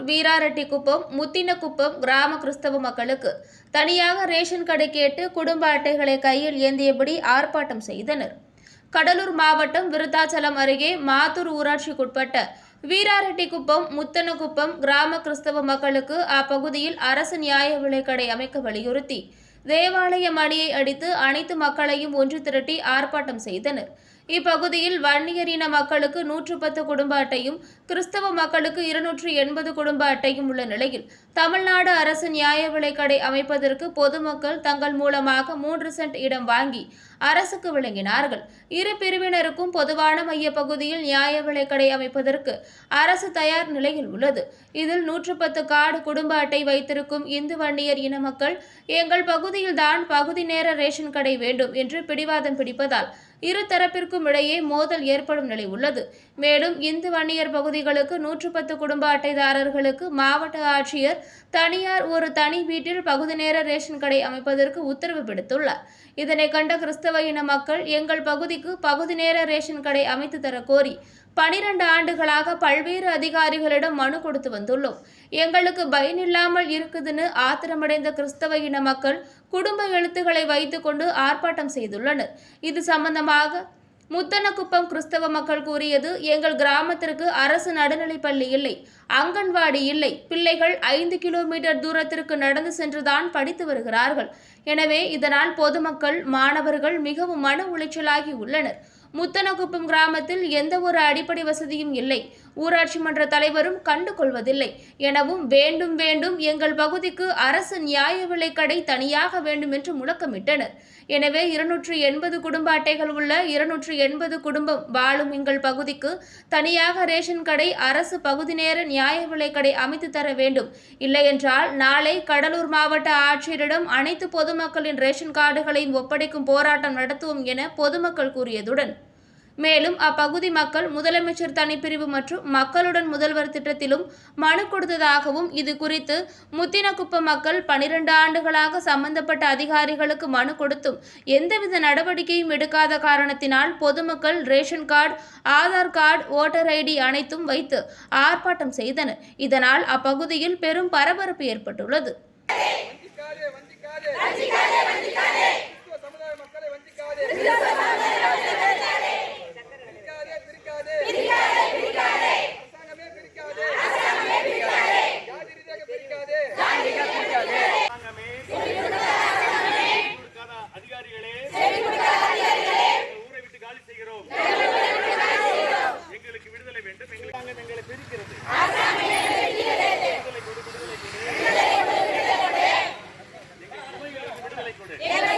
வீராரெட்டிக்குப்பம், முத்தினக்குப்பம் கிராம கிறிஸ்தவ மக்களுக்கு தனியாக ரேஷன் கடை கேட்டு குடும்ப அட்டைகளை கையில் ஏந்தியபடி ஆர்ப்பாட்டம் செய்தனர். கடலூர் மாவட்டம் விருத்தாச்சலம் அருகே மாத்தூர் ஊராட்சிக்குட்பட்ட வீராரெட்டிக்குப்பம், முத்தனக்குப்பம் கிராம கிறிஸ்தவ மக்களுக்கு அப்பகுதியில் அரசு நியாய விலைக்கடை அமைக்க வலியுறுத்தி தேவாலய மணியை அடித்து அனைத்து மக்களையும் ஒன்று திரட்டி ஆர்ப்பாட்டம் செய்தனர். இப்பகுதியில் வன்னியர் இன மக்களுக்கு 110 குடும்ப அட்டையும், கிறிஸ்தவ மக்களுக்கு 280 குடும்ப அட்டையும் உள்ள நிலையில் தமிழ்நாடு அரசு நியாய விலைக்கடை அமைப்பதற்கு பொதுமக்கள் தங்கள் மூலமாக 3 சென்ட் இடம் வாங்கி அரசுக்கு வழங்கினார்கள். இரு பிரிவினருக்கும் பொதுவான மைய பகுதியில் நியாய விலைக்கடை அமைப்பதற்கு அரசு தயார் நிலையில் உள்ளது. இதில் 110 கார்டு குடும்ப அட்டை வைத்திருக்கும் இந்து வன்னியர் இன மக்கள் எங்கள் பகுதியில் தான் பகுதி நேர ரேஷன் கடை வேண்டும் என்று பிடிவாதம் பிடிப்பதால் இரு தரப்பிற்கும் இடையே மோதல் ஏற்படும் நிலை உள்ளது. மேலும் இந்து வன்னியர் பகுதிகளுக்கு 110 குடும்ப அட்டைதாரர்களுக்கு மாவட்ட ஆட்சியர் தனியார் ஒரு தனி வீட்டில் பகுதி நேர ரேஷன் கடை அமைப்பதற்கு உத்தரவு பிடித்துள்ளார். இதனை கண்ட கிறிஸ்தவ இன மக்கள் எங்கள் பகுதிக்கு பகுதி நேர ரேஷன் கடை அமைத்து தர கோரி 12 ஆண்டுகளாக பல்வேறு அதிகாரிகளிடம் மனு கொடுத்து வந்துள்ளோம். எங்களுக்கு பயனில்லாமல் இருக்குதுன்னு ஆத்திரமடைந்த கிறிஸ்தவ இன மக்கள் குடும்ப எழுத்துக்களை வைத்துக் கொண்டு ஆர்ப்பாட்டம் செய்துள்ளனர். இது சம்பந்தமாக முத்தனக்குப்பம் கிறிஸ்தவ மக்கள் கூறியது, எங்கள் கிராமத்திற்கு அரசு நடுநிலைப்பள்ளி இல்லை, அங்கன்வாடி இல்லை, பிள்ளைகள் 5 கிலோமீட்டர் தூரத்திற்கு நடந்து சென்றுதான் படித்து வருகிறார்கள். எனவே இதனால் பொதுமக்கள், மாணவர்கள் மிகவும் மன உளைச்சலாகி உள்ளனர். முத்தனக்குப்பம் கிராமத்தில் எந்த ஒரு அடிப்படை வசதியும் இல்லை, ஊராட்சி மன்ற தலைவரும் கண்டு கொள்வதில்லை எனவும் வேண்டும் வேண்டும் எங்கள் பகுதிக்கு அரசு நியாய விலைக்கடை தனியாக வேண்டும் என்று முழக்கமிட்டனர். எனவே 280 குடும்ப அட்டைகள் உள்ள 280 குடும்பம் வாழும் எங்கள் பகுதிக்கு தனியாக ரேஷன் கடை அரசு பகுதி நேர நியாய விலைக்கடை அமைத்து தர வேண்டும். இல்லையென்றால் நாளை கடலூர் மாவட்ட ஆட்சியரிடம் அனைத்து பொதுமக்களின் ரேஷன் கார்டுகளையும் ஒப்படைக்கும் போராட்டம் நடத்துவோம் என பொதுமக்கள் கூறியதுடன் மேலும் அப்பகுதி மக்கள் முதலமைச்சர் தனிப்பிரிவு மற்றும் மக்களுடன் முதல்வர் திட்டத்திலும் மனு கொடுத்ததாகவும், இது குறித்து முத்தினக்குப்பம் மக்கள் 12 ஆண்டுகளாக சம்பந்தப்பட்ட அதிகாரிகளுக்கு மனு கொடுத்தும் எந்தவித நடவடிக்கையும் எடுக்காத காரணத்தினால் பொதுமக்கள் ration card, Aadhaar card, voter ID அனைத்தும் வைத்து ஆர்ப்பாட்டம் செய்தனர். இதனால் அப்பகுதியில் பெரும் பரபரப்பு ஏற்பட்டுள்ளது. அதிகாரிகளே, ஊரை விட்டு காலி செய்கிறோம். எங்களுக்கு விடுதலை வேண்டும். எங்களை பிரிக்கிறது. விடுதலை கொடு. எங்கள் சுமைகளுக்கு விடுதலை கொடு.